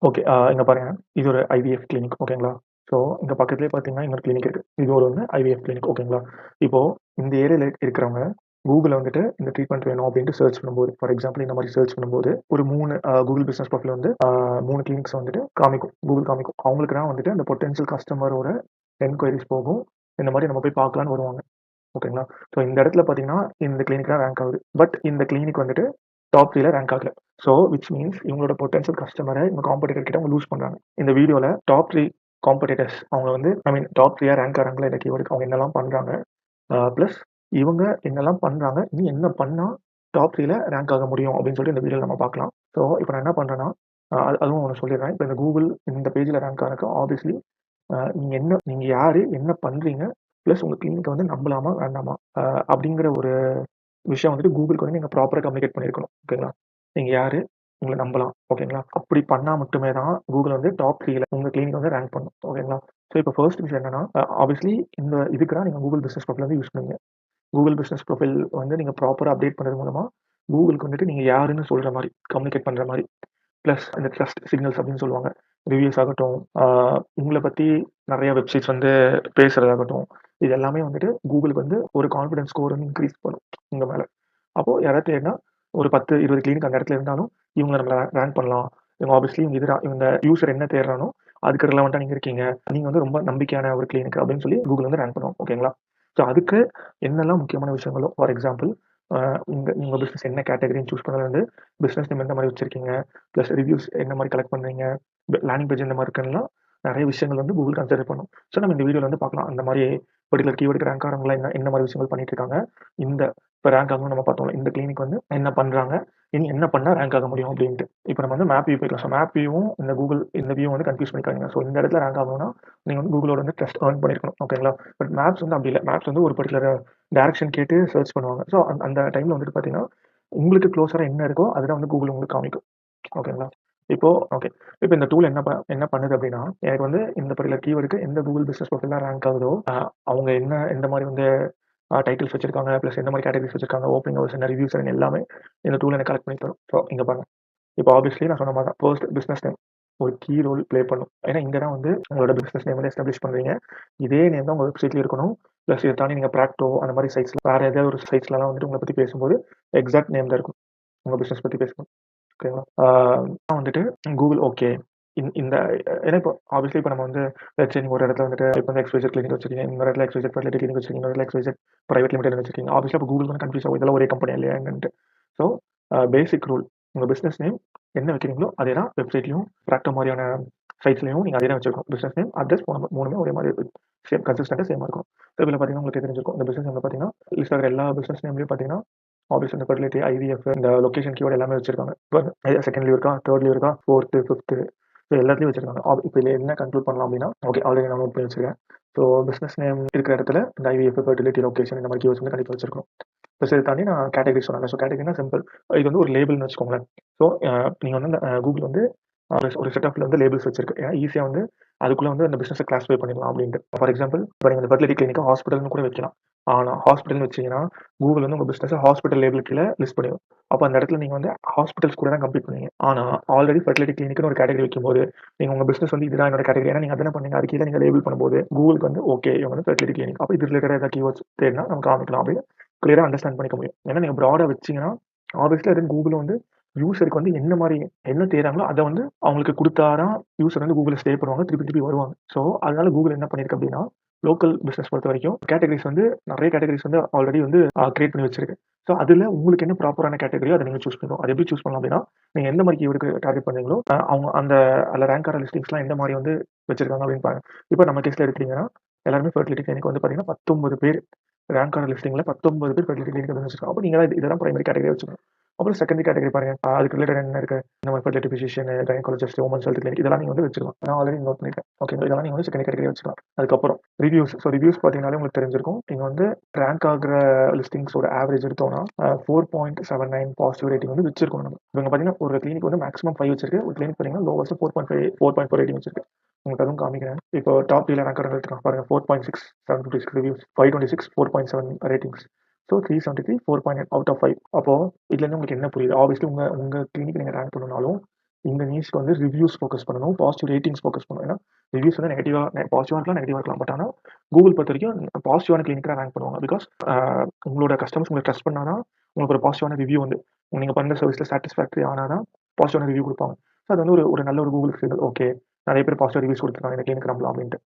Okay. இங்க பாருங்க. இது ஒரு ஐவிஎஃப் கிளினிக் ஓகேங்களா? ஸோ இங்க பக்கத்திலேயே பார்த்தீங்கன்னா, இன்னொரு கிளினிக் இருக்கு. இது ஒரு ஐவிஎஃப் கிளினிக் ஓகேங்களா? இப்போ இந்த ஏரியால இருக்கிறவங்க Googleல வந்துட்டு இந்த ட்ரீட்மெண்ட் வேணும் அப்டின்ட்டு சர்ச் பண்ணும்போது, ஃபார் எக்ஸாம்பிள் இந்த மாரி சர்ச் பண்ணும்போது, ஒரு 3 Google பிசினஸ் ப்ரொஃபைல் வந்து 3 கிளினிக்ஸ் வந்துட்டு காமிக்கும். Google காமிக்கும். அவங்களுக்கு தான் வந்துட்டு அந்த பொட்டன்ஷியல் கஸ்டமரோட என்குயரீஸ் போகும். இந்த மாரி நம்ம போய் பார்க்கலான்னு வருவாங்க. ஓகேங்களா? ஸோ இந்த இடத்துல பார்த்தீங்கன்னா, இந்த கிளினிக் தான் ரேங்க் ஆகுது. பட் இந்த கிளினிக் வந்துட்டு டாப் 3ல ரேங்க் ஆகல. ஸோ விச் மீன்ஸ் இவங்களோட பொட்டன்ஷியல் கஸ்டமர இவங்க காம்படிட்டர் கிட்ட அவங்க லூஸ் பண்றாங்க. இந்த வீடியோல டாப் 3 காம்படிட்டர்ஸ் அவங்க வந்து ஐ மீன் டாப் 3யா ரேங்க் ஆறாங்களா இந்த கீவர்டுக்கு அவங்க என்னலாம் பண்றாங்க? பிளஸ் இவங்க என்னலாம் பண்றாங்க? இனி என்ன பண்ணா டாப் 3ல ரேங்க் ஆக முடியும் அப்படின்னு சொல்லிட்டு இந்த வீடியோல நம்ம பார்க்கலாம். ஸோ இப்போ நான் என்ன பண்றேன்னா, அதுவும் ஒண்ணு சொல்லிடுறேன். இப்போ இந்த Google இந்த பேஜ்ல ரேங்க் ஆறதுக்கு ஆப்வியஸ்லி நீங்க யாரு? என்ன பண்றீங்க? பிளஸ் உங்க கிளினிக்க வந்து நம்பலாமா? வேண்டாமா? அப்படிங்கிற ஒரு விஷயம் வந்துட்டு Googleக்கு வந்து நீங்க ப்ராப்பரா கம்யூனிகேட் பண்ணியிருக்கணும். ஓகேங்களா? நீங்க யாரு? உங்கள நம்பலாம். ஓகேங்களா? அப்படி பண்ணா மட்டுமே தான் Google வந்து டாப் 3ல உங்க கிளினிக் வந்து ரேங்க் பண்ணும். ஓகேங்களா? ஸோ இப்போ ஃபர்ஸ்ட் விஷயம் என்னன்னா, ஆப்வியஸ்லி இந்த இதுக்கு தான் நீங்க Google பிசினஸ் ப்ரொஃபைல் வந்து யூஸ் பண்ணுவீங்க. Google பிசினஸ் ப்ரொஃபைல் வந்து நீங்க ப்ராப்பரா அப்டேட் பண்றது மூலமா, Googleக்கு வந்துட்டு நீங்க யாருன்னு சொல்ற மாரி, கம்யூனிகேட் பண்ற மாரி. பிளஸ் இந்த ட்ரஸ்ட் சிக்னல்ஸ் அப்படின்னு சொல்லுவாங்க. ரிவ்யூஸ் ஆகட்டும், உங்கள பத்தி நெறைய வெப்சைட்ஸ் வந்து பேசுறதாகட்டும், இது எல்லாமே வந்துட்டு Googleக்கு வந்து ஒரு கான்ஃபிடன்ஸ் ஸ்கோர் வந்து இன்கிரீஸ் பண்ணும் உங்க மேல. அப்போ யாராவது தேடுனா ஒரு 10, 20 கிளினிக் அந்த இடத்துல இருந்தாலும், இவங்கள நம்ம ரேங்க் பண்ணலாம். இவங்க ஆப்வியஸ்லி இவங்க இதுதான் இவங்க யூசர் என்ன தேடுறானோ, அதுக்கு ரிலவென்ட்டா நீங்க இருக்கீங்க. நீங்க வந்து ரொம்ப நம்பிக்கையான ஒரு கிளினிக் அப்படின்னு சொல்லி Google வந்து ரேங்க் பண்ணும். ஓகேங்களா? ஸோ அதுக்கு என்னெல்லாம் முக்கியமான விஷயங்களோ ஃபார் எக்ஸாம்பிள் அ உங்க உங்க பிசினஸ் என்ன கேட்டகரின்னு சூஸ் பண்ணதுலருந்து, பிசினஸ் நேம் எந்த மாரி வச்சிருக்கீங்க, பிளஸ் ரிவ்யூஸ் என்ன மாரி கலெக்ட் பண்றீங்க, லேண்டிங் பேஜ் எந்த மாரி இருக்குன்னுலாம் நெறைய விஷயங்கள் வந்து Google கன்சிடர் பண்ணும். ஸோ நம்ம இந்த வீடியோல வந்து பார்க்கலாம். அந்த மாரி பர்ட்டிகுலர் கீவர்டுக்கு ரேங்க் ஆறவங்கலாம் என்ன என்ன மாரி விஷயங்கள் பண்ணிட்டு இருக்காங்க. இந்த இப்ப ரேங்க் ஆகணும்னு நம்ம பார்த்தோம்ல. இந்த கிளினிக் வந்து என்ன பண்றாங்க? இனி என்ன பண்ணா ரேங்க் ஆக முடியும் அப்டின்ட்டு. இப்ப நம்ம வந்து மேப் வியூ போய்க்கலாம். ஸோ மேப் வியூவும் இந்த Google இந்த வியூ வந்து கன்ஃப்யூஸ் பண்ணிக்காதீங்க. ஸோ இந்த இடத்துல ரேங்க் ஆகணும்னா, நீங்க வந்து Googleஓட வந்து ட்ரஸ்ட் ஏர்ன் பண்ணியிருக்கணும். ஓகேங்களா? பட் மேப்ஸ் வந்து அப்டி இல்ல. மேப்ஸ் வந்து ஒரு பர்ட்டிகுலர் டைரக்ஷன் கேட்டு சர்ச் பண்ணுவாங்க. ஸோ அந்த டைம்ல வந்துட்டு பார்த்தீங்கன்னா, உங்களுக்கு க்ளோஸரா என்ன இருக்கோ, அதுதான் வந்து Google உங்களுக்கு காமிக்கும். ஓகேங்களா? இப்போ ஓகே. இப்ப இந்த டூல் என்ன பண்ணுது அப்டின்னா, எனக்கு வந்து இந்த பர்ட்டிகுலர் கீவர்டுக்கு எந்த Google பிசினஸ் ப்ரொஃபைல்லாம் ரேங்க் ஆகுதோ, அவங்க எந்த மாரி வந்து டைட்டில்ஸ் வச்சிருக்காங்க, பிளஸ் எந்த மாரி கேட்டகரிஸ் வச்சிருக்காங்க, ஓப்பனிங் ஹவர்ஸ் என்ன, ரிவ்யூஸ் என்ன எல்லாமே இந்த டூல் எனக்கு கலெக்ட் பண்ணி தரும். ஸோ இங்க பாருங்க. இப்போ ஆப்வியஸ்லி நான் சொன்ன மாரி தான். ஃபர்ஸ்ட் பிசினஸ் நேம் ஒரு கீ ரோல் ப்ளே பண்ணும். ஏன்னா இங்க தான் வந்து உங்களோட பிசினஸ் நேம் வந்து எஸ்டாப்ளிஷ் பண்றீங்க. இதே நேம் தான் உங்க வெப்சைட்லயும் இருக்கணும். பிளஸ் இத தாண்டி நீங்க பிராக்டோ அந்த மாரி சைட்ஸ்ல வேற ஏதாவது ஒரு சைட்ஸ்லலாம் வந்துட்டு உங்கள பத்தி பேசும்போது எக்ஸாக்ட் நேம் தான் இருக்கும். உங்க பிசினஸ் பத்தி பேசணும். ஓகேங்களா? வந்துட்டு Google ஓகே. இந்த ஏன்னா இப்போ ஆப்வியஸ்லி இப்போ நம்ம வந்து லெட்ஸ் சே நீங்க ஒரு இடத்துல வந்துட்டு இப்போ வந்து XYZ கிளினிக் வச்சிருக்கீங்க. இன்னொரு இடத்துல XYZ ஃபெர்டிலிட்டி கிளினிக் வச்சிருக்கீங்க. இன்னொரு இடத்துல XYZ பிரைவேட் லிமிடெட் வச்சிருக்கீங்க. ஆப்வியஸ்லி அப்போ Google வந்து கன்ஃப்யூஸ் ஆகும். இதெல்லாம் ஒரே கம்பெனி இல்லையா என்னன்ட்டு. ஸோ பேசிக் ரூல் உங்க பிசினஸ் நேம் என்ன வைக்கிறீங்களோ அதே தான் வெப்சைட்லயும் பிராக்டோ மாதிரியான சைட்ஸ்லயும் நீங்க அதே தான் வச்சிருக்கணும். Business name, address, phone number 3மே ஒரே மாதிரி சேம் கன்சிஸ்டன்ட்டா சேமா இருக்கும். ஸோ இதில பார்த்தீங்கன்னா உங்களுக்கு தெரிஞ்சிருக்கும். இந்த பிசினஸ் நேம்ல பார்த்தீங்கன்னா லிஸ்ட் ஆகிற எல்லா பிசினஸ் நேம்லயும் பார்த்தீங்கன்னா ஆப்வியஸ்லி இந்த ஃபெர்டிலிட்டி, ஐவிஎஃப் இந்த லொகேஷன் கீவேர்ட் எல்லாமே வச்சிருக்காங்க. இப்போ செகண்ட்லயும் இருக்கா, தேர்ட்லயும் இருக்கா, ஃபோர்த்து, ஃபிஃப்த்து ஸோ எல்லாத்துலயும் வச்சிருக்காங்க. இப்போ இதில என்ன கன்க்ளூட் பண்ணலாம் அப்படின்னா, ஓகே ஆல்ரெடி நான் நோட் பண்ணி வச்சிருக்கேன். ஸோ பிசினஸ் நேம் இருக்கிற இடத்துல இந்த ஐவிஎஃப், ஃபெர்டிலிட்டி, லொகேஷன் இந்த மாதிரி கீவேர்ட்ஸ் வந்து கண்டிப்பா வச்சிருக்கணும். ப்ளஸ் இதை தாண்டி நான் கேட்டகரி சொன்னேன். ஸோ கேட்டகரினா சிம்பிள். இது வந்து ஒரு லேபிள்னு வச்சுக்கோங்களேன். ஸோ நீங்க வந்து கூகுள் வந்து ஒரு செட் ஆஃப்ல வந்து லேபிள்ஸ் வச்சிருக்கு. ஏன்னா ஈஸியா வந்து அதுக்குள்ள வந்து அந்த பிசினஸை கிளாஸிஃபை பண்ணிடலாம் அப்படின்ட்டு. ஃபார் எக்ஸாம்பிள் இப்போ நீங்க இந்த ஃபெர்டிலிட்டி கிளினிக்கை ஹாஸ்பிட்டல்னு கூட வைக்கலாம். ஆனா ஹாஸ்பிட்டல்னு வச்சீங்கன்னா கூகுள் வந்து உங்க பிசினஸ் ஹாஸ்பிட்டல் லேபிள் கீழே லிஸ்ட் பண்ணிடும். அப்போ அந்த இடத்துல நீங்க வந்து ஹாஸ்பிட்டல்ஸ் கூட தான் கம்ப்ளீட் பண்ணுவீங்க. ஆனா ஆல்ரெடி ஃபெர்டிலிட்டி கிளினிக்னு ஒரு கேட்டகரி வைக்கும்போது நீங்க உங்க பிசினஸ் வந்து இதுதான் என்னோட கேட்டகரி. ஏன்னா நீங்க அதான பண்ணீங்க. அது கீழே நீங்க லேபிள் பண்ணும்போது கூகுளுக்கு வந்து ஓகே இவங்க வந்து ஃபெர்டிலிட்டி கிளினிக். அப்போ இது ரிலேட்டட் ஏதாவது கீவேர்ட்ஸ் தேடினா நம்ம காமிக்கலாம் அப்படின்னு கிளியரா அண்டர்ஸ்டாண்ட் பண்ணிக்க முடியும். ஏன்னா நீங்க ப்ராடா வச்சீங்கன்னா ஆப்வியஸ்லி அது கூகுள் வந்து யூசருக்கு வந்து என்ன மாரி என்ன தேடுறாங்களோ அத வந்து அவங்களுக்கு குடுத்தா தான் யூசர் வந்து கூகுள்ல ஸ்டே பண்ணுவாங்க. திருப்பி திருப்பி வருவாங்க. ஸோ அதனால கூகுள் என்ன பண்ணியிருக்கு அப்படின்னா, லோக்கல் பிசினஸ் பொறுத்தவரைக்கும் கேட்டகரிஸ் வந்து நெறைய கேட்டகரிஸ் வந்து ஆல்ரெடி வந்து கிரியேட் பண்ணி வச்சிருக்கு. ஸோ அதுல உங்களுக்கு என்ன ப்ராப்பரான கேட்டகரியோ அத நீங்க சூஸ் பண்ணணும். அது எப்படி சூஸ் பண்ணலாம் அப்படின்னா, நீங்க எந்த மாரி கீவர்டுக்கு டார்கெட் பண்றீங்களோ, அவங்க அந்த அதுல ரேங்க் ஆற லிஸ்டிங்ஸ்லாம் எந்த மாரி வந்து வச்சிருக்காங்க அப்படின்னு பாருங்க. இப்போ நம்ம கேஸ்ல எடுத்தீங்கன்னா, எல்லாருமே ஃபெர்டிலிட்டி கிளினிக் வந்து பார்த்தீங்கன்னா 19 பேர் ரேங்க் ஆன லிஸ்டிங்ல 19 பேர் ஃபெர்டிலிட்டி கிளினிக் அப்படின்னு வச்சிருக்காங்க. அப்போ நீங்க இததான் பிரைமரி கேட்டகரியா வச்சுக்கணும். அப்புறம் செகண்டரி கேட்டகரி பாருங்க. அதுக்கு ரிலேட்டட் என்ன இருக்கு? இந்த மாதிரி fertility physician, gynaecologist, women's health clinic இதெல்லாம் நீங்க வந்து வச்சுக்கலாம். நான் ஆல்ரெடி நோட் பண்ணிருக்கேன். ஓகேங்களா? இதெல்லாம் நீங்க வந்து செகண்டரி கேட்டகரியா வச்சுக்கலாம். அதுக்கப்புறம் ரிவ்யூஸ். ஸோ ரிவ்யூஸ் பார்த்தீங்கன்னாலே உங்களுக்கு தெரிஞ்சிருக்கும். நீங்க வந்து ரேங்க் ஆகுற லிஸ்டிங்ஸோட ஆவரேஜ் எடுத்தோம்னா 4.79 பாசிட்டிவ் ரேட்டிங் வந்து வச்சிருக்கணும் நம்ம. இவங்க பார்த்தீங்கன்னா ஒரு கிளினிக் வந்து மேக்ஸிமம் 5 வச்சிருக்கு. ஒரு கிளினிக் பார்த்தீங்கன்னா லோவஸ்ட் 4.5 4.4 ரேட்டிங் வச்சிருக்கு. உங்களுக்கு அதுவும் காமிக்கிறேன். இப்போ டாப் டீல ரேங்க் எடுத்துக்கலாம் பாருங்க. 4.6 756 reviews, 526 4.7 ratings. So 373 4.9 out of 5. அப்போ இதுலேருந்து உங்களுக்கு என்ன புரியுது? ஆப்வியஸ்லி உங்க கிளினிக் நீங்க ரேங்க் பண்ணணும்னாலும், இந்த நீஷ்க்கு வந்து ரிவ்யூஸ் ஃபோக்கஸ் பண்ணணும், பாசிட்டிவ் ரேட்டிங்ஸ் ஃபோக்கஸ் பண்ணணும். ஏன்னா ரிவ்யூஸ் வந்து பாசிட்டிவா இருக்கலாம், நெகட்டிவா இருக்கலாம். பட் ஆனா கூகுள் பொறுத்தவரைக்கும் பாசிட்டிவான கிளினிக்கா ரேங்க் பண்ணுவாங்க. பிகாஸ் உங்களோட கஸ்டமர்ஸ் உங்கள ட்ரஸ்ட் பண்ணா தான் உங்களுக்கு ஒரு பாசிட்டிவான ரிவ்யூ வந்து நீங்க பண்ற சர்வீஸ்ல சாட்டிஸ்ஃபேக்டரி ஆனா தான் பாசிட்டிவான ரிவ்யூ குடுப்பாங்க. ஸோ அது வந்து ஒரு நல்ல ஒரு கூகுள் சிக்னல். ஓகே, நெறைய பேர் பாசிட்டிவ் ரிவ்யூஸ் குடுத்துருக்காங்க இந்த கிளினிக் நம்பலாம் அப்படின்ட்டு.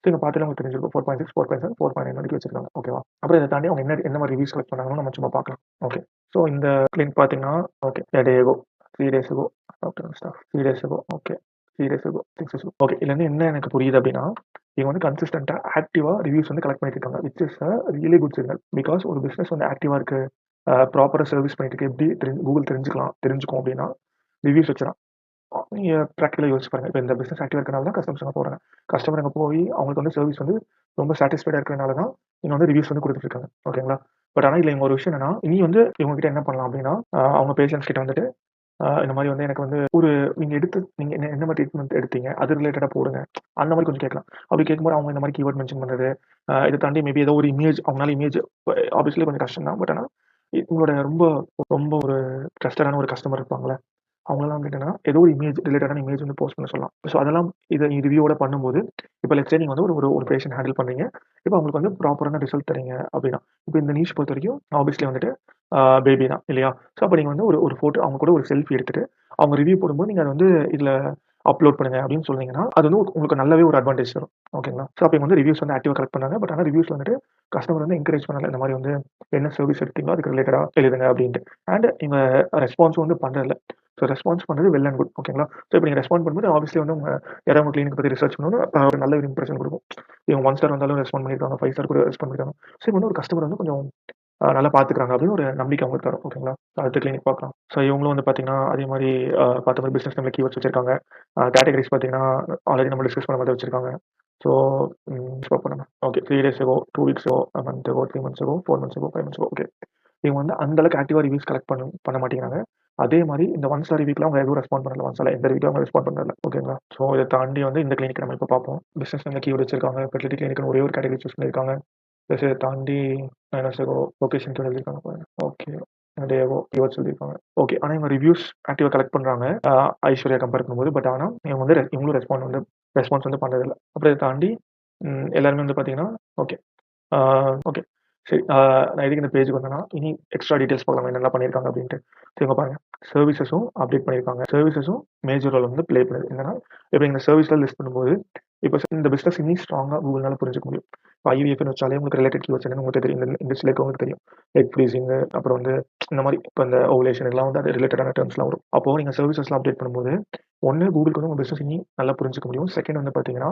ஸோ இங்க பார்த்தாலே உங்களுக்கு தெரிஞ்சிருக்கும் 4.6, 4.7, 4.9 வரைக்கும் வச்சிருக்காங்க. ஓகேவா? அப்புறம் இத தாண்டி அவங்க எந்த மாரி ரிவ்யூஸ் கலெக்ட் பண்ணாங்கன்னு நம்ம சும்மா பார்க்கலாம். ஓகே. ஸோ இந்த கிளினிக் பார்த்தீங்கன்னா, okay, a day ago, 3 days ago, doctor staff 3 days ago, okay, 3 days ago, 6 days ago. Okay. இதுல இருந்து என்ன எனக்கு புரியுது அப்படின்னா, இவங்க வந்து கன்சிஸ்டன்ட்டா ஆக்டிவா ரிவ்யூஸ் வந்து கலெக்ட் பண்ணிட்டு இருக்காங்க. Which is a really good signal. Because ஒரு பிசினஸ் வந்து ஆக்டிவா இருக்கு, ப்ராப்பரா சர்விஸ் பண்ணிட்டு இருக்கு. எப்படி கூகுள் தெரிஞ்சுக்கும் அப்படின்னா, ரிவ்யூஸ் வச்சு தான். நீங்க பிராக்டிகலா யோசிச்சு பாருங்க. இப்ப இந்த பிசினஸ் ஆக்டிவா இருக்கனால தான் கஸ்டமர்ஸ் அங்க போறாங்க. கஸ்டமர் அங்க போய் அவங்களுக்கு வந்து சர்விஸ் வந்து ரொம்ப சாட்டிஸ்ஃபைடா இருக்கறனால தான் இவங்க வந்து ரிவ்யூஸ் வந்து குடுத்துட்டு இருக்காங்க. ஓகேங்களா? பட் ஆனா இதுல இங்க ஒரு விஷயம் என்னன்னா, இனி வந்து இவங்க கிட்ட என்ன பண்ணலாம் அப்படின்னா, அவங்க பேஷண்ட்ஸ் கிட்ட வந்துட்டு இந்த மாரி வந்து எனக்கு வந்து நீங்க என்ன மாரி ட்ரீட்மெண்ட் எடுத்தீங்க? அது ரிலேட்டடா போடுங்க. அந்த மாரி கொஞ்சம் கேட்கலாம். அப்படி கேட்கும்போது அவங்க இந்த மாரி கீவர்ட் மென்ஷன் பண்றது, இத தாண்டி மேபி ஏதோ ஒரு அவங்களால இமேஜ் ஆப்வியஸ்லி கொஞ்சம் கஷ்டம் தான். பட் ஆனா உங்களோட ரொம்ப ரொம்ப ஒரு ட்ரஸ்டடான ஒரு கஸ்டமர் இருப்பாங்கல்ல. அவங்கலாம் வந்து என்னன்னா, ஏதோ ஒரு ரிலேட்டடான இமேஜ் வந்து போஸ்ட் பண்ண சொல்லலாம். ஸோ அதெல்லாம் இத ரிவ்யூவோட பண்ணும்போது, இப்ப லெட்ஸ் சே நீங்க வந்து ஒரு பேஷண்ட் ஹேண்டில் பண்றீங்க. இப்ப அவங்களுக்கு வந்து ப்ராப்பரான ரிசல்ட் தர்றீங்க அப்படின்னா, இப்ப இந்த நீஷ் பொறுத்தவரைக்கும் ஆப்வியஸ்லி வந்துட்டு பேபி தான் இல்லையா? ஸோ அப்ப நீங்க வந்து ஒரு ஒரு ஃபோட்டோ அவங்க கூட ஒரு செல்ஃபி எடுத்துட்டு, அவங்க ரிவ்யூ போடும்போது நீங்க அத வந்து இதுல அப்லோட் பண்ணுங்க அப்படின்னு சொன்னீங்கன்னா, அது வந்து உங்களுக்கு நல்லாவே ஒரு அட்வான்டேஜ் தரும். ஓகேங்களா? ஸோ அப்ப இங்க வந்து ரிவ்யூஸ் வந்து ஆக்டிவா கலெக்ட் பண்ணாங்க. பட் ஆனா ரிவ்யூஸ்ல வந்துட்டு கஸ்டமர் வந்து என்கரேஜ் பண்ணல. இந்த மாரி வந்து என்ன சர்விஸ் எடுத்தீங்களோ அதுக்கு ரிலேட்டடா எழுதுங்க அப்படின்ட்டு. அண்ட் இவங்க ரெஸ்பான்ஸும் வந்து பண்றதில்ல. ஸோ ரெஸ்பான்ஸ் பண்றது வெல் அண்ட் குட். ஓகேங்களா? ஸோ இப்ப நீங்க ரெஸ்பாண்ட் பண்ணும்போது ஆப்வியஸ்லி வந்து யாராவது உங்க கிளினிக் பத்தி ரிசர்ச் பண்ணணும்னா ஒரு நல்ல ஒரு இம்ப்ரஷன் குடுக்கும். இவங்க 1 ஸ்டார் வந்தாலும் ரெஸ்பாண்ட் பண்ணியிருக்காங்க. 5 ஸ்டார் கூட ரெஸ்பாண்ட் பண்ணியிருக்காங்க. ஸோ இவங்க வந்து ஒரு கஸ்டமர் வந்து கொஞ்சம் நல்லா பார்த்துக்கிறாங்க அப்படின்னு ஒரு நம்பிக்கை அவங்களுக்கு தரும். ஓகேங்களா? அடுத்த கிளினிக் பார்க்கலாம். ஸோ இவங்களும் வந்து பார்த்தீங்கன்னா, அதே மாரி பார்த்த மாரி பிசினஸ் நேம்ல கீவர்ட்ஸ் வச்சிருக்காங்க. கேட்டகரிஸ் பார்த்தீங்கன்னா, ஆல்ரெடி நம்ம டிஸ்கஸ் பண்ண மாரி வச்சிருக்காங்க. ஸோ ஸ்டாப் பண்ணுங்க. Okay. 3 days ago, 2 weeks ago, a month ago, 3 months ago, 4 months ago, 5 months ago. Okay. இவங்க வந்து அந்த அளவுக்கு ஆக்டிவா ரிவ்யூஸ் கலெக்ட் பண்ண மாட்டேங்கிறாங்க. அதே மாரி இந்த 1 ஸ்டார் ரிவ்யூக்குலாம் அவங்க எதுவும் ரெஸ்பாண்ட் பண்ணல. 1 ஸ்டார்ல எந்த ரிவ்யூக்கும் அவங்க ரெஸ்பாண்ட் பண்ணல. ஓகேங்களா? ஸோ இத தாண்டி வந்து இந்த கிளினிக் நம்ம இப்ப பார்ப்போம். பிசினஸ் நேம்ல கீவர்ட் வச்சிருக்காங்க. ஃபெர்டிலிட்டி கிளினிக்னு ஒரே ஒரு கேட்டகரி சூஸ் பண்ணியிருக்காங்க. ப்ளஸ் இத தாண்டி மைனஸோ லொகேஷன் கீழ எழுதியிருக்காங்க பாருங்க. ஓகே. டேவோ கீவர்ட் சொல்லியிருக்காங்க. ஓகே. ஆனா இவங்க ரிவ்யூஸ் ஆக்டிவா கலெக்ட் பண்றாங்க. ஐஸ்வர்யா கம்பேர் பண்ணும்போது. பட் ஆனா இவங்களும் ரெஸ்பான்ஸ் வந்து பண்றதில்ல. அப்புறம் இத தாண்டி எல்லாருமே வந்து பார்த்தீங்கன்னா, ஓகே. ஆ ஓகே. சரி. நான் எதுக்கு இந்த பேஜ்க்கு வந்தேன்னா, இனி எக்ஸ்ட்ரா டீட்டெயில்ஸ் பார்க்கலாம் என்னலாம் பண்ணியிருக்காங்க அப்படின்ட்டு. ஸோ இங்க பாருங்க. சர்வீசஸும் அப்டேட் பண்ணியிருக்காங்க. சர்வீசஸும் மேஜர் ரோல் வந்து ப்ளே பண்ணுது. என்னன்னா, இப்ப இந்த சர்வீஸ்லாம் லிஸ்ட் பண்ணும்போது, இப்ப இந்த பிசினஸ் இன்னும் ஸ்ட்ராங்கா கூகுள்னால புரிஞ்சுக்க முடியும். இப்ப ஐவிஎஃப்ன்னு வச்சாலே உங்களுக்கு ரிலேட்டட் கீவர்ட்ஸ் என்னன்னு உங்களுக்கு தெரியும். இந்த இண்டஸ்ட்ரியில இருக்கவங்களுக்கு தெரியும். எக் ஃப்ரீசிங் அப்புறம் வந்து இந்த மாரி இப்ப இந்த ஓவுலேஷன் இதெல்லாம் வந்து அது ரிலேட்டடான டெர்ம்ஸ்லாம் வரும். அப்போ நீங்க சர்வீசஸ்லாம் அப்டேட் பண்ணும்போது, ஒண்ணு கூகுளுக்கு வந்து உங்க பிசினஸ் இனி நல்லா புரிஞ்சுக்க முடியும். செகண்ட் வந்து பார்த்தீங்கன்னா,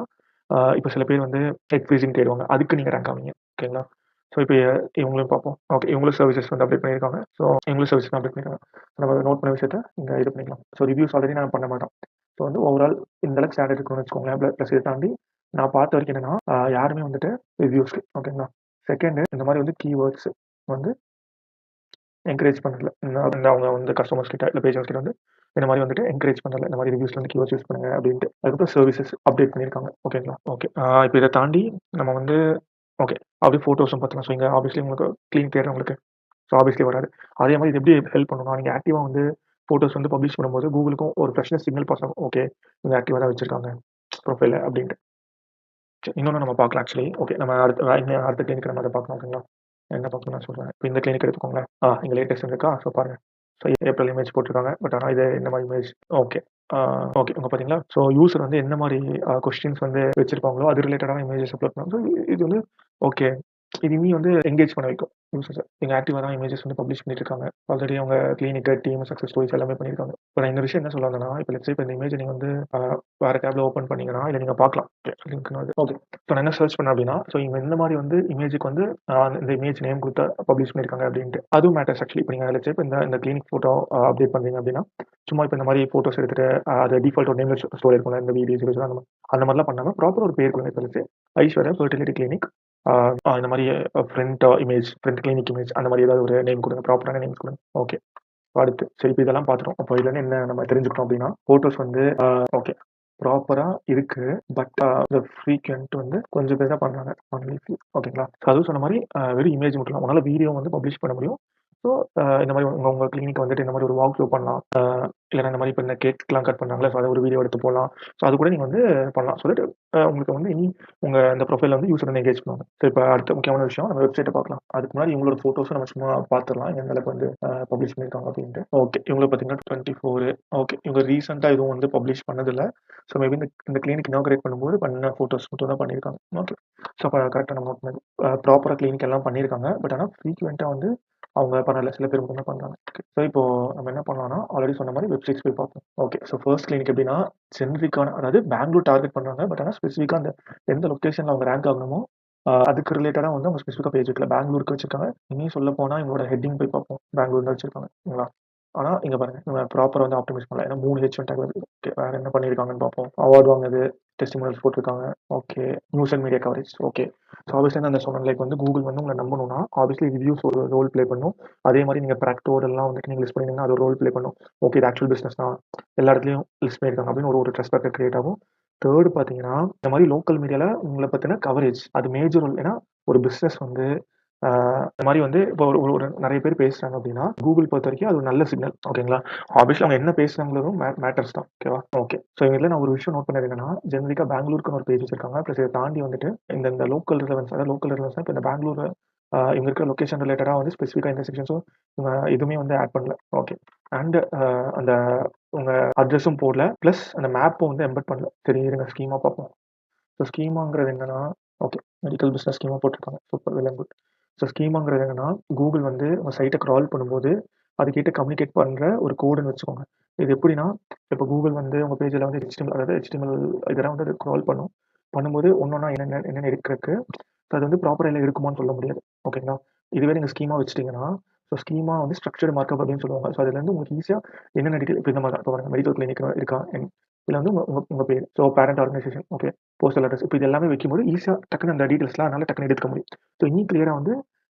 இப்ப சில பேர் வந்து எக் ஃப்ரீசிங் தேடுவாங்க. அதுக்கு நீங்க ரேங்க் ஆவீங்க. ஓகேங்களா? ஸோ இப்ப இவங்களையும் பார்ப்போம். ஓகே. இவங்களும் சர்வீசஸ் வந்து அப்டேட் பண்ணியிருக்காங்க. ஸோ இவங்களும் சர்வீஸ் அப்டேட் பண்ணியிருக்காங்க. நம்ம நோட் பண்ண விஷயத்த இங்க இது பண்ணிக்கலாம். ஸோ ரிவ்யூஸ் ஆல்ரெடி நான் பண்ண மாட்டோம். ஸோ வந்து ஓவரால் இந்த அளவுக்கு ஸ்டாண்டர்ட் இருக்குன்னு வச்சுக்கோங்களேன். ப்ளஸ் இத தாண்டி நான் பார்த்த வரைக்கும் என்னன்னா, யாருமே வந்துட்டு ரிவ்யூஸ்க்கு ஓகேங்களா? செகண்ட் இந்த மாரி வந்து கீவேர்ட்ஸ் வந்து என்கரேஜ் பண்ணல. இந்த அவங்க வந்து கஸ்டமர்ஸ் கிட்ட இல்ல பேஷண்ட்ஸ் கிட்ட வந்து இந்த மாரி வந்துட்டு என்கரேஜ் பண்ணல. இந்த மாரி ரிவ்யூஸ்ல வந்து கீவேர்ட்ஸ் யூஸ் பண்ணுங்க அப்படின்ட்டு. அதுக்கப்புறம் சர்வீசஸ் அப்டேட் பண்ணியிருக்காங்க. ஓகேங்களா? ஓகே. இப்ப இத தாண்டி நம்ம வந்து ஓகே. அப்படியே ஃபோட்டோஸும் பார்த்தலாம். ஸோ இங்க ஆப்வியஸ்லி உங்களுக்கு கிளீன் தேடுறவங்களுக்கு ஸோ ஆப்வியஸ்லி வராது. அதே மாரி இது எப்படி ஹெல்ப் பண்ணும்னா, நீங்க ஆக்டிவா வந்து ஃபோட்டோஸ் வந்து பப்ளிஷ் பண்ணும்போது கூகுளுக்கும் ஒரு ஃப்ரெஷ்னஸ் சிக்னல் பாஸ் ஆகும். ஓகே. இவங்க ஆக்டிவா தான் வச்சிருக்காங்க ப்ரொஃபைல்ல அப்படின்ட்டு. சரி. இன்னொன்னு நம்ம பார்க்கலாம் ஆக்சுவலி. ஓகே. நம்ம அடுத்த கிளினிக் நம்ம அத பார்க்கலாம். ஓகேங்களா? என்ன பார்க்கணும்னு நான் சொல்றேன். இப்ப இந்த கிளினிக் எடுத்துக்கோங்களேன். இங்க லேட்டஸ்ட் இருக்கா? ஸோ பாருங்க. ஸோ ஏப்ரல் இமேஜ் போட்டுருக்காங்க. பட் ஆனா இது என்ன மாரி இமேஜ்? ஓகே. ஆ ஓகே. இங்க பார்த்தீங்களா? ஸோ யூசர் வந்து என்ன மாரி கொஸ்டின்ஸ் வந்து வச்சிருப்பாங்களோ, அது ரிலேட்டடான இமேஜஸ் அப்லோட் பண்ணலாம். ஸோ இது வந்து ஓகே. இது இனி வந்து என்கேஜ் பண்ண வைக்கும் யூசர்ஸ. இவங்க ஆக்டிவா தான் இமேஜஸ் வந்து பப்ளிஷ் பண்ணிட்டு இருக்காங்க. ஆல்ரெடி அவங்க கிளினிக், டீம், சக்ஸஸ் ஸ்டோரீஸ் எல்லாமே பண்ணியிருக்காங்க. இப்ப நான் இந்த விஷயம் என்ன சொல்ல வந்தேன்னா, இப்ப லெட்ஸ் சே இப்ப இந்த இமேஜ் நீங்க வந்து வேற டேப்ல ஓப்பன் பண்ணீங்கன்னா, இத நீங்க பார்க்கலாம். லிங்க்னு வருது. ஓகே. இப்ப நான் என்ன சர்ச் பண்ணேன் அப்படின்னா, ஸோ இவங்க இந்த மாரி வந்து இமேஜ்க்கு வந்து இந்த இமேஜ் நேம் குடுத்து பப்ளிஷ் பண்ணியிருக்காங்க அப்படின்ட்டு. அதுவும் மேட்டர்ஸ் ஆக்சுவலி. இப்ப நீங்க லெட்ஸ் சே இப்ப இந்த கிளினிக் ஃபோட்டோ அப்டேட் பண்றீங்க அப்படின்னா, சும்மா இப்ப இந்த மாரி ஃபோட்டோஸ் எடுத்துட்டு அது டிஃபால்ட் ஒரு நேம்ல ஸ்டோர் இருக்கும்ல. இந்த வீடியோஸ் அந்த மாரிலாம் பண்ணாம ப்ராப்பரா ஒரு பேர் கொடுங்க. இப்ப let's say Aishwarya fertility clinic. இந்த மாரி ஃப்ரண்ட் கிளினிக் இமேஜ் அந்த மாரி ஏதாவது ஒரு நேம் குடுங்க. ப்ராப்பரான நேம்ஸ் குடுங்க. ஓகே. அடுத்து சரி இப்ப இதெல்லாம் பார்த்துட்டோம். அப்போ இதுலருந்து என்ன நம்ம தெரிஞ்சுக்கிட்டோம் அப்படின்னா, ஃபோட்டோஸ் வந்து ஓகே. ப்ராப்பரா இருக்கு. பட் இந்த ஃப்ரீக்வென்ட் வந்து கொஞ்சம் பேர் தான் பண்றாங்க. ஒன்லி ஃபியூ ஓகேங்களா? அதுவும் சொன்ன மாரி வெறும் இமேஜ் மட்டும் இல்ல. உங்களால வீடியோ வந்து பப்ளிஷ் பண்ண முடியும். ஸோ இந்த மாதிரி உங்க கிளினிக் வந்துட்டு இந்த மாதிரி ஒரு வாக் த்ரூ பண்ணலாம். இல்லைன்னா இந்த மாதிரி இப்போ இந்த கேக்லாம் கட் பண்ணாங்களே, ஸோ அதை ஒரு வீடியோ எடுத்து போடலாம். ஸோ அது கூட நீங்கள் வந்து பண்ணலாம். சொல்லிட்டு உங்களுக்கு வந்து உங்கள் இந்த ப்ரொஃபைலில் வந்து யூஸர் வந்து எங்கேஜ் பண்ணுவாங்க. ஸோ இப்போ அடுத்த முக்கியமான விஷயம் நம்ம வெப்சைட்டை பார்க்கலாம். அதுக்கு முன்னாடி இவங்களோட ஃபோட்டோஸும் நம்ம சும்மா பார்த்துடலாம் எந்த அளவுக்கு வந்து பப்ளிஷ் பண்ணியிருக்காங்க அப்படின்ட்டு. ஓகே, இவங்களை பார்த்தீங்கன்னா 24. ஓகே, இவங்க ரீசெண்டாக எதுவும் வந்து பப்ளிஷ் பண்ணதில்லை. ஸோ மேபி இந்த கிளினிக் இனாகரேட் பண்ணும்போது பண்ண ஃபோட்டோஸ் மட்டும் தான் பண்ணியிருக்காங்க. ஓகே, ஸோ அப்போ கரெக்டாக நம்ம நோட் பண்ணது ப்ராப்பராக கிளினிக் எல்லாம் பண்ணியிருக்காங்க. பட் ஆனால் ஃப்ரீக்வெண்ட்டாக வந்து அவங்க பண்ணல, சில பேர் மட்டும் தான் பண்ணுறாங்க. ஓகே, ஸோ இப்போ நம்ம என்ன பண்ணலாம்னா ஆல்ரெடி சொன்ன மாதிரி வெப்சைட்ஸ் போய் பார்ப்போம். ஓகே, ஸோ ஃபர்ஸ்ட் கிளினிக் எப்படின்னா ஜென்ரிக்கான, அதாவது பெங்களூர் டார்கெட் பண்ணுறாங்க. பட் ஆனால் ஸ்பெசிஃபிக்காக அந்த எந்த லொக்கேஷனில் அவங்க ரேங்க் ஆகணுமோ அதுக்கு ரிலேட்டடாக வந்து அவங்க ஸ்பெசிஃபிக்காக பேஜ் வைக்கல. பெங்களூருக்கு வச்சிருக்காங்க. இனியும் சொல்ல போனால் இவங்களோட ஹெட்டிங் போய் பார்ப்போம், பெங்களூர் தான் வச்சிருக்காங்க. ஆனால் இங்கே பாருங்க, இவங்க ப்ராப்பராக வந்து ஆப்டிமைஸ் பண்ணல. ஏன்னா 3 ஹெச் டேக் வருது. ஓகே, வேறு என்ன பண்ணியிருக்காங்கன்னு பார்ப்போம். அவார்டு வாங்குது, டெஸ்டிமோனியல்ஸ் போட்டிருக்காங்க. Okay, news and media coverage. Okay, so obviously அந்த சொன்ன லைக் வந்து கூகுள் வந்து உங்களை நம்பணும்னா ஆப்வியஸ்லி ரிவ்யூஸ் ஒரு ரோல் ப்ளே பண்ணும். அதே மாதிரி நீங்கள் ப்ராக்டோடெல்லாம் வந்துட்டு நீங்கள் லிஸ்ட் பண்ணிங்கன்னா அது ஒரு ரோல் ப்ளே பண்ணும். ஓகே, இது ஆக்சுவல் பிஸ்னஸ் தான், எல்லா இடத்துலையும் லிஸ்ட் பண்ணியிருக்காங்க அப்படின்னு ஒரு ட்ரஸ்ட் ஃபேக்டர் கிரியேட் ஆகும். தேர்டு பார்த்தீங்கன்னா இந்த மாதிரி லோக்கல் மீடியாவில் உங்களை பற்றின கவரேஜ் அது மேஜர் ரோல். ஏன்னா ஒரு பிஸ்னஸ் வந்து இந்த மாதிரி வந்து இப்போ ஒரு நிறைய பேர் பேசுறாங்க அப்படின்னா கூகுள் பொறுத்த வரைக்கும் அது ஒரு நல்ல சிக்னல். ஓகேங்களா, ஆப்வியஸ்லி அவங்க என்ன பேசுறாங்களும் மேட்டர்ஸ் தான். ஓகேவா? ஓகே, ஸோ இதில் நான் ஒரு விஷயம் நோட் பண்ணது என்னன்னா, ஜெனரிக்காக பெங்களூருக்கு ஒரு பேஜ் வச்சிருக்காங்க. ப்ளஸ் இதை தாண்டி வந்துட்டு இந்த லோக்கல் ரிலவன்ஸ், அதாவது லோக்கல் ரிலவன்ஸ் இப்போ இந்த பெங்களூர் இவங்க இருக்கிற லொக்கேஷன் ரிலேட்டடாக வந்து ஸ்பெசிஃபிக்காக இந்த செக்ஷன்ஸும் இவங்க எதுவுமே வந்து ஆட் பண்ணல. ஓகே, அண்ட் அந்த உங்க அட்ரஸும் போடல, ப்ளஸ் அந்த மேப்பும் வந்து எம்பெட் பண்ணல. சரி, இருங்க ஸ்கீமா பார்ப்போம். ஸோ ஸ்கீமாங்கிறது என்னன்னா, ஓகே, மெடிக்கல் பிஸ்னஸ் ஸ்கீமா போட்டிருக்காங்க. Super, well and good. So ஸ்கீமாங்கிறது என்னன்னா, கூகுள் வந்து உங்கள் சைட்டை க்ரால் பண்ணும்போது அதுக்கிட்ட கம்யூனிகேட் பண்ணுற ஒரு கோடுன்னு வச்சுக்கோங்க. இது எப்படின்னா, இப்போ கூகுள் வந்து உங்கள் பேஜில் வந்து HTML, அதாவது HTML இதெல்லாம் வந்து அது க்ரால் பண்ணும்போது ஒன்றா என்னென்ன இருக்கிறதுக்கு ஸோ அது வந்து ப்ராப்பராக இல்லை இருக்குமான்னு சொல்ல முடியாது. ஓகேங்களா, இதுவே நீங்கள் ஸ்கீமா வச்சிட்டிங்கன்னா, ஸோ ஸ்கீமா வந்து ஸ்ட்ரக்சர்டு மார்க்அப் அப்படின்னு சொல்லுவாங்க. ஸோ அதுலேருந்து உங்களுக்கு ஈஸியாக என்னென்ன டீட்டெயில் இப்போ இந்த மாதிரி தான். இப்போ பாருங்க, மெடிக்கல் கிளினிக் இருக்கா, இதில் வந்து உங்கள் பேர், so parent organisation, okay, postal address, இப்போ இது எல்லாமே வைக்கும்போது ஈஸியாக டக்குன்னு அந்த டீட்டெயில்ஸ்லாம் அதனால டக்குன்னு எடுக்க முடியும். ஸோ இன்னும் கிளியராக வந்து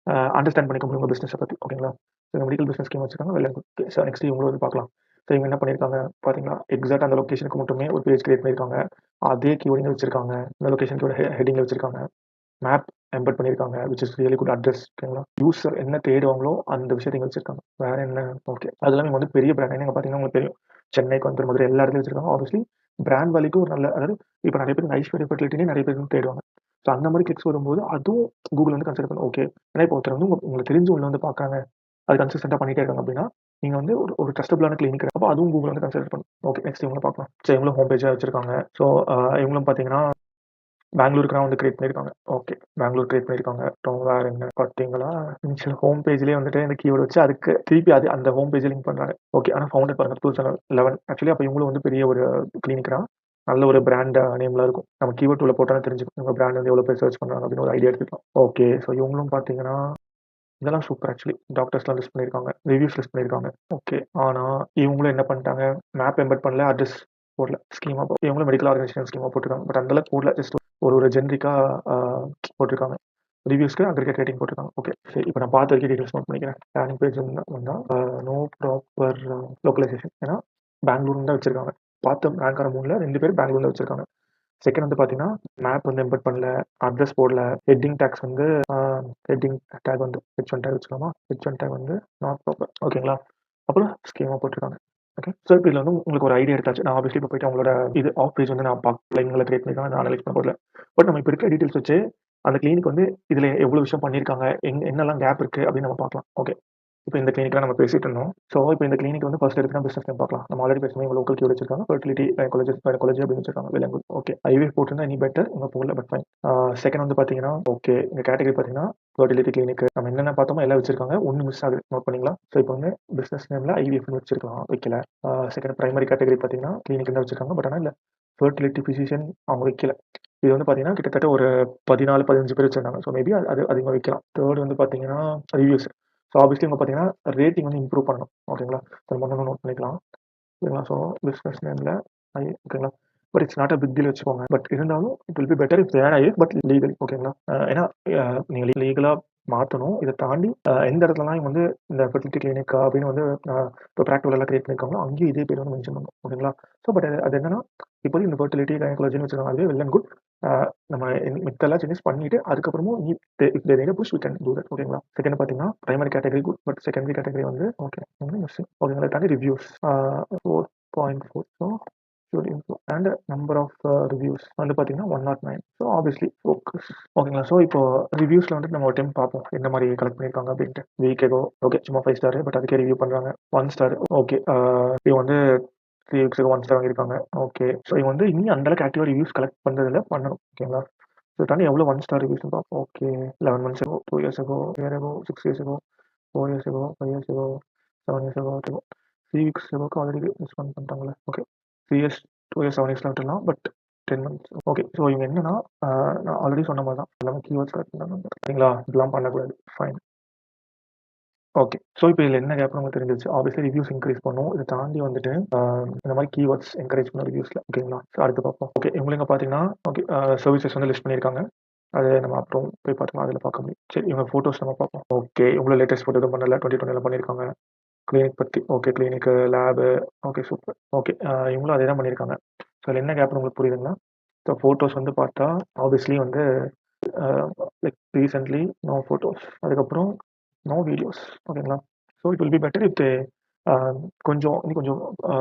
அண்டர்ஸ்டாண்ட் பண்ணிக்க முடியும் உங்கள் பிஸ்னஸை பற்றி. ஓகேங்களா, ஸோ மெடிக்கல் பிஸ்னஸ் ஸ்கீம் வச்சிருக்காங்க. Well and good. So next இவங்களும் வந்து பார்க்கலாம். ஸோ இவங்க என்ன பண்ணியிருக்காங்க பார்த்தீங்களா, எக்ஸாக்ட் அந்த லொக்கேஷனுக்கு மட்டுமே ஒரு பேஜ் கிரியேட் பண்ணியிருக்காங்க. அதே கீவேர்டிங் வச்சிருக்காங்க, இந்த லொக்கேஷனுக்கு ஹெட்டிங்கில் வச்சிருக்காங்க. மேப் எம்பெட் பண்ணியிருக்காங்க, which is really good address. ஓகேங்களா, யூசர் என்ன தேடுவாங்களோ அந்த விஷயத்தையும் வச்சிருக்காங்க. வேற என்ன? ஓகே, அது எல்லாமே வந்து பெரிய பிராண்ட். நீங்கள் பார்த்தீங்கன்னா உங்களுக்கு தெரியும், சென்னை, கோயம்புத்தூர், மதுரை எல்லா இடத்துலையும் வச்சிருக்காங்க. ஆப்வியஸ்லி பிராண்ட் வேல்யூக்கு ஒரு நல்ல, அதாவது இப்போ நிறைய பேர் ஐஸ்வர்யா ஃபெர்டிலிட்டினே நிறைய பேர் வந்து தேடுவாங்க. ஸோ அந்த மாதிரி கிளிக்ஸ் வரும்போது அதுவும் கூகுள் வந்து கன்சிடர் பண்ணும். ஓகே, ஏன்னா இப்போ ஒருத்தர் வந்து உங்களுக்கு தெரிஞ்சு உள்ள வந்து பார்க்குறாங்க, அது கன்சிஸ்டண்டாக பண்ணிட்டே இருக்காங்க அப்படின்னா நீங்கள் வந்து ஒரு ட்ரஸ்டபிளான கிளினிக், அப்போ அதுவும் கூகுள் வந்து கன்சிடர் பண்ணும். ஓகே, நெக்ஸ்ட் இவங்களும் பார்க்கலாம். ஸோ இவங்களும் ஹோம் பேஜாக வச்சிருக்காங்க. ஸோ இவங்களும் பார்த்தீங்கன்னா பெங்களூருக்கு வந்து கிரியேட் பண்ணியிருக்காங்க. ஓகே, பெங்களூர் கிரியேட் பண்ணியிருக்காங்க. அப்புறம் வேற என்ன பார்த்தீங்களா, இனிஷியல் ஹோம் பேஜ்லேயே வந்துட்டு இந்த கீவேர்டு வச்சு அதுக்கு திருப்பி அது அந்த ஹோம் பேஜ் லிங்க் பண்ணுறாங்க. ஓகே, ஆனால் ஃபவுண்டட் பாருங்க 2011. ஆக்சுவலி அப்போ இவங்களும் வந்து பெரிய ஒரு கிளினிக் தான், நல்ல ஒரு பிராண்ட் நேம்லாம் இருக்கும். நம்ம கீவேர்ட் உள்ள போட்டாலும் தெரிஞ்சுக்கும் இவங்க பிராண்ட் வந்து எவ்வளோ பேர் சர்ச் பண்ணுறாங்க அப்படின்னு ஒரு ஐடியா எடுத்துக்கலாம். ஓகே, ஸோ இவங்களும் பார்த்தீங்கன்னா இதெல்லாம் சூப்பர். ஆக்சுவலி டாக்டர்ஸ்லாம் லிஸ்ட் பண்ணியிருக்காங்க, ரிவ்யூஸ் லிஸ்ட் பண்ணியிருக்காங்க. ஓகே, ஆனால் இவங்களும் என்ன பண்ணிட்டாங்க, மேப் எம்பெட் பண்ணல, அட்ரஸ் போடல, ஸ்கீமா இவங்களும் மெடிக்கல் ஆர்கனைசேஷன் ஸ்கீமா போட்டிருக்காங்க. பட் அந்தளவுக்கு போடல, ஜஸ்ட் ஒரு ஜென்ரிக்காக போட்டிருக்காங்க. ரிவ்யூஸ்க்கு அக்ரிகேட் ரேட்டிங் போட்டிருக்காங்க. ஓகே, சரி, இப்போ நான் பார்த்த வரைக்கும் டீட்டெயில்ஸ் நோட் பண்ணிக்கிறேன். லேண்டிங் பேஜ் வந்தால் நோ ப்ராப்பர் லோக்கலைசேஷன், ஏன்னா பெங்களூர் தான் வச்சிருக்காங்க. பார்த்த ரேங்கான 3ல் 2 பேர் பெங்களூர் தான் வச்சிருக்காங்க. செகண்ட் வந்து பார்த்தீங்கன்னா மேப் வந்து எம்பெட் பண்ணல, அட்ரஸ் போடல, ஹெட்டிங் டேக்ஸ் வந்து ஹெட்டிங் டேக் வந்து H1 டேக் வச்சுக்கலாமா, H1 டேக் வந்து நாட் ப்ராப்பர். ஓகேங்களா, அப்புறம் ஸ்கீமாக போட்டிருக்காங்க. ஓகே, ஸோ இப்போ இதில் வந்து உங்களுக்கு ஒரு ஐடியா எடுத்தாச்சு. நான் ஆப்வியஸ்லி இப்போ போயிட்டு அவங்களோட இது ஆஃப் பேஜ் வந்து நான் பார்க்கல, இவங்களை கிரியேட் பண்ணியிருக்காங்க, நான் அனலைஸ் பண்ண போடல. பட் நம்ம இப்போ இருக்கிற டீட்டெயில்ஸ் வச்சு அந்த கிளினிக் வந்து இதில் எவ்வளோ விஷயம் பண்ணியிருக்காங்க, என்னெல்லாம் கேப் இருக்குது அப்படின்னு நம்ம பார்க்கலாம். ஓகே, இப்போ இந்த கிளினிக்லாம் நம்ம பேசிட்டு இருந்தோம். ஸோ இப்போ இந்த கிளினிக் வந்து ஃபர்ஸ்ட் எடுத்து பிஸ்னஸ் டைம் பார்க்கலாம். நம்ம ஆல்ரெடி பேசும்போது இவங்க லோக்கல் கீ வச்சிருக்காங்க, ஃபெர்டிலிட்டி கைனகாலஜி அப்படின்னு வச்சிருக்காங்க. Well and good. Okay, IVF போட்டிருந்தா இனி பெட்டர், இவங்க போடல, பட் ஃபைன். செகண்ட் வந்து பார்த்தீங்கன்னா, ஓகே, இந்த கேட்டகரி பார்த்தீங்கன்னா ஃபெர்டிலிட்டி கிளினிக் நம்ம என்னென்ன பார்த்தோமோ எல்லாம் வச்சிருக்காங்க, ஒன்று மிஸ் ஆகுது, நோட் பண்ணிங்களா. ஸோ இப்போ வந்து பிஸ்னஸ் நேமில் ஐவிஎஃப்னு வச்சிருக்கலாம், வைக்கல. செகண்ட் பிரைமரி கேட்டகரி பார்த்தீங்கன்னா கிளினிக் தான் வச்சிருக்காங்க, பட் ஆனால் இல்லை ஃபெர்டிலிட்டி ஃபிசிஷியன் அவங்க வைக்கல. இது வந்து பார்த்தீங்கன்னா கிட்டத்தட்ட ஒரு 14-15 பேர் வச்சிருந்தாங்க. ஸோ மேபி அது அதிகமாக வைக்கலாம். தேர்ட் வந்து பார்த்தீங்கன்னா ரிவ்யூஸ். ஸோ ஆப்வியஸ்லி இவங்க பார்த்தீங்கன்னா ரேட்டிங் வந்து இம்ப்ரூவ் பண்ணணும். ஓகேங்களா, நம்ம ஒன்று நோட் பண்ணிக்கலாம். ஓகேங்களா, ஸோ பிஸ்னஸ் நேமில் ஓகேங்களா, but it's not a big deal வச்சுக்கோங்க. பட் இருந்தாலும் it will be better if that IF, but legal. ஓகேங்களா, ஏன்னா நீங்கள் லீகலாக மாற்றணும். இதை தாண்டி எந்த இடத்துலலாம் வந்து இந்த ஃபெர்டிலிட்டி கிளினிக் அப்படின்னு வந்து இப்போ ப்ராக்டிகல் எல்லாம் கிரியேட் பண்ணியிருக்காங்களோ அங்கேயும் இதே பேர் வந்து மென்ஷன் பண்ணணும். ஓகேங்களா, ஸோ பட் அது என்னன்னா இப்போதைக்கு இந்த ஃபெர்டிலிட்டி, கைனகாலஜின்னு வச்சிருக்காங்க. அதுவே வெல் அண்ட் குட். நம்ம மித்த எல்லா சேஞ்சஸ் பண்ணிட்டு அதுக்கப்புறமும் if they need a push we can do that. ஓகேங்களா. செகண்ட் பார்த்தீங்கன்னா primary category good, but secondary category வந்து ஓகே ஓகேங்களா. தாண்டி reviews 4.4. So and number of reviews வந்து பார்த்தீங்கன்னா 109. So obviously focus. ஓகேங்களா. ஸோ இப்போ ரிவ்யூஸில் வந்துட்டு நம்ம ஒரு டைம் பார்ப்போம் என்ன மாதிரி கலெக்ட் பண்ணியிருக்காங்க அப்படின்ட்டு. வீக் எகோ ஓகே சும்மா 5 ஸ்டார், பட் அதுக்கே ரிவ்யூ பண்ணுறாங்க 1 ஸ்டார். ஓகே இது வந்து 3 வீக்ஸுக்கு 1 ஸ்டார் வாங்கியிருக்காங்க. ஓகே ஸோ இவங்க வந்து இன்னும் அந்தளவுக்கு ஆக்டிவாக ரிவ்யூஸ் கலெக்ட் பண்ணுறதுல பண்ணணும். ஓகேங்களா. ஸோ தாண்டி எவ்வளோ 1 ஸ்டார் ரிவ்யூஸ் பார்ப்போம். Okay 11 months ago, 2 years ago, year ago, 6 years ago, 4 years ago, 5 years ago, 7 years ago, 3 weeks ago already respond பண்ணிட்டாங்களே. ஓகே 3 years, 2 years, 7 yearsலாம் விட்டுலாம், பட் 10 months. ஓகே ஸோ இவங்க என்னன்னா நான் ஆல்ரெடி சொன்ன மாதிரி தான் எல்லாமே கீவேர்ட்ஸ் கலெக்ட் பண்ணாங்க. சரிங்களா. இதெல்லாம் பண்ணக்கூடாது. ஃபைன். ஓகே ஸோ இப்போ இதில் என்ன கேப் நமக்கு தெரிஞ்சிச்சு. ஆப்வியஸ்லி ரிவ்யூஸ் இன்க்ரீஸ் பண்ணும். இதை தாண்டி வந்துட்டு இந்த மாதிரி கீவேர்ட்ஸ் என்கரேஜ் பண்ண ரிவ்யூஸில். ஓகேங்களா. ஸோ அடுத்து பார்ப்போம். ஓகே இவங்க பார்த்தீங்கன்னா ஓகே சர்வீசஸ் வந்து லிஸ்ட் பண்ணியிருக்காங்க. அது நம்ம அப்புறம் போய் பார்த்தோம்னா அதில் பார்க்க முடியும். சரி இவங்க ஃபோட்டோஸ் நம்ம பார்ப்போம். ஓகே இவ்வளோ லேட்டஸ்ட் ஃபோட்டோ எதுவும் பண்ணல. 2020 பண்ணியிருக்காங்க. கிளினிக் பற்றி ஓகே கிளினிக்கு லேபு ஓகே சூப்பர். ஓகே இவங்களும் அதே தான் பண்ணியிருக்காங்க. ஸோ அதில் என்ன கேப்னு உங்களுக்கு புரியுதுங்களா. ஸோ ஃபோட்டோஸ் வந்து பார்த்தா ஆப்வியஸ்லி வந்து லைக் ரீசென்ட்லி நோ ஃபோட்டோஸ், அதுக்கப்புறம் நோ வீடியோஸ். ஓகேங்களா. So it will be better if கொஞ்சம் இன்னும் கொஞ்சம்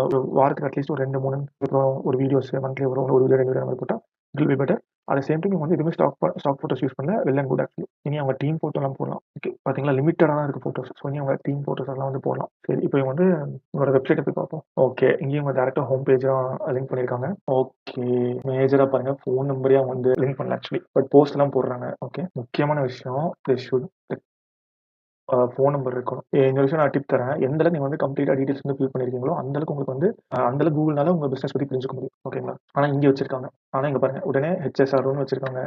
ஒரு வாரத்துக்கு அட்லீஸ்ட் ஒரு 2-3 அப்புறம் ஒரு வீடியோஸ் மந்த்லி வரும். ஒரு வீடியோ 2 வீடியோ மாதிரி போட்டால் it will be better. At same time வந்து எதுவுமே ஸ்டாக் ஃபோட்டோஸ் யூஸ் பண்ணல. Well and good actually. இனி அவங்க டீம் ஃபோட்டோலாம் போடலாம். ஓகே பார்த்தீங்களா லிமிட்டடாக தான் இருக்குது ஃபோட்டோஸ். ஸோ இனி அவங்க டீம் ஃபோட்டோஸ் எல்லாம் வந்து போடலாம். சரி இப்போ இவங்க வந்து உங்களோட வெப்சைட்டை போய் பார்ப்போம். ஓகே இங்கேயும் அவங்க டேரெக்டாக ஹோம் பேஜ் தான் லிங்க் பண்ணியிருக்காங்க. ஓகே மேஜராக பாருங்க ஃபோன் நம்பரே அவங்க வந்து லிங்க் பண்ணல ஆக்சுவலி, பட் போஸ்ட் எல்லாம் போடுறாங்க. ஓகே முக்கியமான விஷயம் தே ஷுட் ஃபோன் நம்பர் இருக்கணும். இந்த விஷயம் நான் டிப் தரேன். எந்த அளவுக்கு நீங்கள் வந்து கம்ப்ளீட்டாக டீடைல்ஸ் வந்து ஃபில் பண்ணியிருக்கீங்களோ அந்த அளவுக்கு உங்களுக்கு வந்து அந்த அளவுக்கு கூகுள்னால உங்கள் பிஸ்னஸ் பற்றி புரிஞ்சுக்க முடியும். ஓகேங்களா. ஆனால் இங்கே வச்சிருக்காங்க. ஆனால் இங்கே பாருங்க உடனே ஹெச்எஸ்ஆர்னு வச்சிருக்காங்க.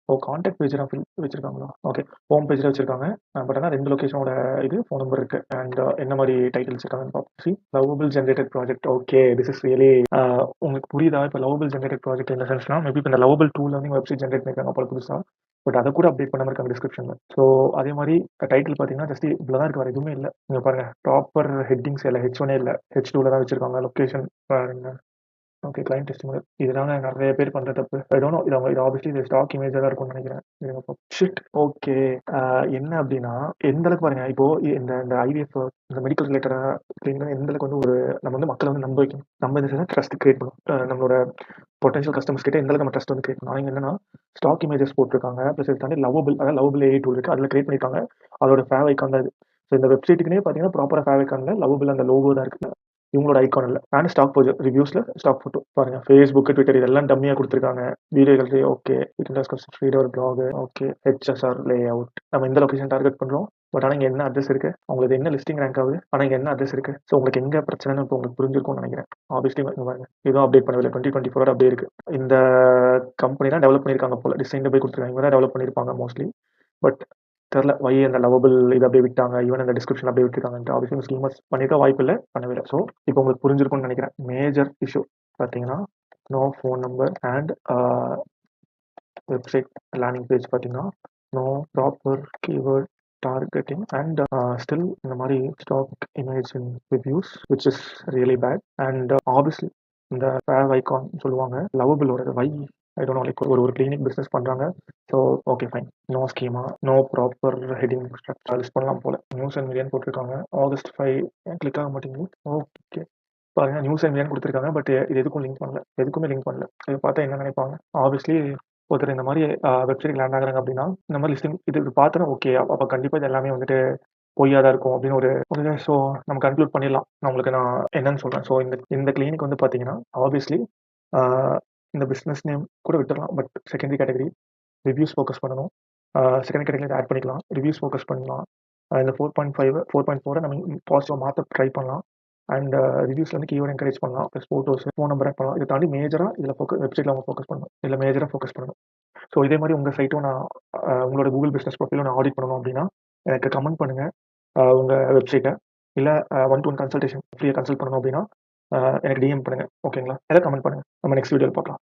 ஓ கான்டாக்ட் பேஜ் தான் ஃபில் வச்சிருக்காங்களா. ஓகே ஹோம் பேஜில் வச்சிருக்காங்க. பட் ஆனால் 2 லொகேஷனோட இது ஃபோன் நம்பர் இருக்கு. அண்ட் என்ன மாதிரி டைட்டில் வச்சிருக்காங்கன்னு பார்ப்போம். Lovable generated project. Okay this is really உங்களுக்கு புரியுதா. இப்போ லவபிள் ஜென்ரேட்டட் ப்ராஜெக்ட் என்ன சென்ஸ்னா மேபி இப்போ இந்த லவபிள் டூல வந்து வெப்சைட் ஜென்ரேட் பண்ணிருக்காங்க போல புதுசாக, பட் அதை கூட அப்டேட் பண்ணாம இருக்காங்க டிஸ்கிரிப்ஷன்ல. ஸோ அதே மாதிரி டைட்டில் பார்த்தீங்கன்னா ஜஸ்ட் இவ்வளோ தான் இருக்கு, வேறு எதுவுமே இல்லை. நீங்கள் பாருங்க ப்ராப்பர் ஹெட்டிங்ஸ் இல்லை, H1 இல்லை, H2ல தான் வச்சிருக்காங்க. லொகேஷன் பாருங்க. ஓகே கிளைண்ட் டெஸ்டிமோனியல் இதனால நிறைய பேர் பண்ற தப்பு. ஐ டோன்ட் நோ இது ஆப்வியஸ்லி இது ஸ்டாக் இமேஜா தான் இருக்கும்னு நினைக்கிறேன். ஷிட் ஓகே என்ன அப்படின்னா எந்த அளவுக்கு பாருங்க இப்போ இந்த இந்த ஐவிஎஃப் இந்த மெடிக்கல் ரிலேட்டடா எந்த அளவுக்கு வந்து ஒரு நம்ம வந்து மக்களை வந்து நம்ப வைக்கணும். நம்ம இந்த ட்ரஸ்ட் கிரியேட் பண்ணணும். நம்மளோட பொட்டன்ஷியல் கஸ்டமர்ஸ் கிட்ட எந்த அளவுக்கு நம்ம ட்ரஸ்ட் வந்து கிரியேட் பண்ணணும். அவங்க என்னன்னா ஸ்டாக் இமேஜஸ் போட்டிருக்காங்க. ப்ளஸ் இது தாண்டி லவபிள், அதாவது லவபிள் ஏஐ டூல் இருக்கு, அதில் கிரியேட் பண்ணிருக்காங்க. அதோட ஃபேவ் ஐக்கான் தான் இது. ஸோ இந்த வெப்சைட்டுக்குனே பார்த்தீங்கன்னா ப்ராப்பராக ஃபேவ் ஐக்கான்ல லவபிள் அந்த லோகோ தான் இருக்கு. இவங்களோட ஐக்கான் இல்லை. அண்ட் ஸ்டாக் போஜ் ரிவ்யூஸ்ல ஸ்டாக் ஃபோட்டோ பாருங்க. ஃபேஸ்புக், ட்விட்டர் இதெல்லாம் டம்மியா கொடுத்துருக்காங்க. வீடியோகள் ஓகே ஒரு block okay HSR Layout. நம்ம இந்த லொகேஷன் டார்கெட் பண்றோம். பட் ஆனால் இங்கே என்ன அட்ரஸ் இருக்கு, உங்களுக்கு என்ன லிஸ்டிங் ரேங்க் ஆகுது, ஆனால் இங்கே என்ன அட்ரஸ் இருக்கு. ஸோ உங்களுக்கு எங்க பிரச்சனைன்னு இப்போ உங்களுக்கு புரிஞ்சிருக்கும்னு நினைக்கிறேன். ஆப்வியஸ்லி பாருங்க இதுவும் அப்டேட் பண்ணவில்லை. 2024 அப்படியே இருக்கு. இந்த கம்பெனி தான் டெவலப் பண்ணியிருக்காங்க போல. டிசைன் போய் கொடுத்துருக்காங்க. இவங்க தான் டெவலப் பண்ணியிருப்பாங்க மோஸ்ட்லி. பட் தெரில வை அந்த லவபிள் இது அப்படியே விட்டாங்க, ஈவன் அந்த டிஸ்கிரிப்ஷன் அப்படியே விட்டுருக்காங்க. ஆப்வியஸ்லி ஸ்கீமர்ஸ் பண்ணிருக்க வாய்ப்பு இல்லை, பண்ணவே. ஸோ இப்போ உங்களுக்கு புரிஞ்சிருக்கும்னு நினைக்கிறேன். மேஜர் இஷ்யூ பார்த்தீங்கன்னா no phone number and website landing page பார்த்தீங்கன்னா no proper keyword targeting and still இந்த மாதிரி stock image in reviews which is really bad. And obviously இந்த ஃபேவ் ஐகான் சொல்லுவாங்க லவபிளோட why I don't know. Like ஒரு clinic business பண்ணுறாங்க. So okay fine no schema, no proper heading structure list பண்ணலாம் போல. News and மீடியான்னு போட்டிருக்காங்க. August 5 click ஆக மாட்டேங்குது. ஓகே பாருங்க நியூஸ் அண்ட் மீடியான்னு கொடுத்துருக்காங்க. பட் இது எதுக்கும் லிங்க் பண்ணல, எதுக்குமே லிங்க் பண்ணல. இது பார்த்தா என்ன நினைப்பாங்க. ஆப்வியஸ்லி ஒருத்தர் இந்த மாதிரி வெப்சைட் லேண்ட் ஆகுறாங்க அப்படின்னா இந்த மாதிரி லிஸ்டிங் இது பார்த்தோன்னா ஓகே அப்போ கண்டிப்பாக இது எல்லாமே வந்துட்டு பொய்யா தான் இருக்கும் அப்படின்னு ஒரு ஸோ நம்ம கன்க்ளூட் பண்ணிடலாம். நான் உங்களுக்கு நான் என்னன்னு சொல்கிறேன். ஸோ இந்த கிளினிக் வந்து பார்த்தீங்கன்னா ஆப்வியஸ்லி இந்த பிஸ்னஸ் நேம் கூட விட்டுடலாம். But secondary category reviews focus பண்ணணும். செகண்ட் கேட்டகரி ஆட் பண்ணிக்கலாம், ரிவ்யூஸ் ஃபோக்கஸ் பண்ணலாம். இந்த 4.4 நம்ம பாசிட்டிவாக மாற்ற ட்ரை பண்ணலாம். அண்ட் ரிவ்யூஸ்ல வந்து கீவேர்ட் என்கரேஜ் பண்ணலாம். Plus photos, phone number add பண்ணலாம். இதை தாண்டி மேஜராக இதில் வெப்சைட்டில் அவங்க ஃபோக்கஸ் பண்ணணும். இதில் மேஜராக ஃபோக்கஸ் பண்ணணும். ஸோ இதே மாதிரி உங்கள் சைட்டும் நான் உங்களோட கூகுள் பிஸ்னஸ் ப்ரொஃபைலும் நான் ஆடிட் பண்ணணும் அப்படின்னா எனக்கு கமெண்ட் பண்ணுங்கள். உங்கள் வெப்சைட்டை இல்லை 1-to-1 கன்சல்டேஷன் ஃப்ரீயாக கன்சல்ட் பண்ணணும் அப்படின்னா எனக்கு டிஎம் பண்ணுங்கள். ஓகேங்களா. எல்லாம் கமெண்ட் பண்ணுங்கள். நம்ம நெக்ஸ்ட் வீடியோவில் பார்க்கலாம்.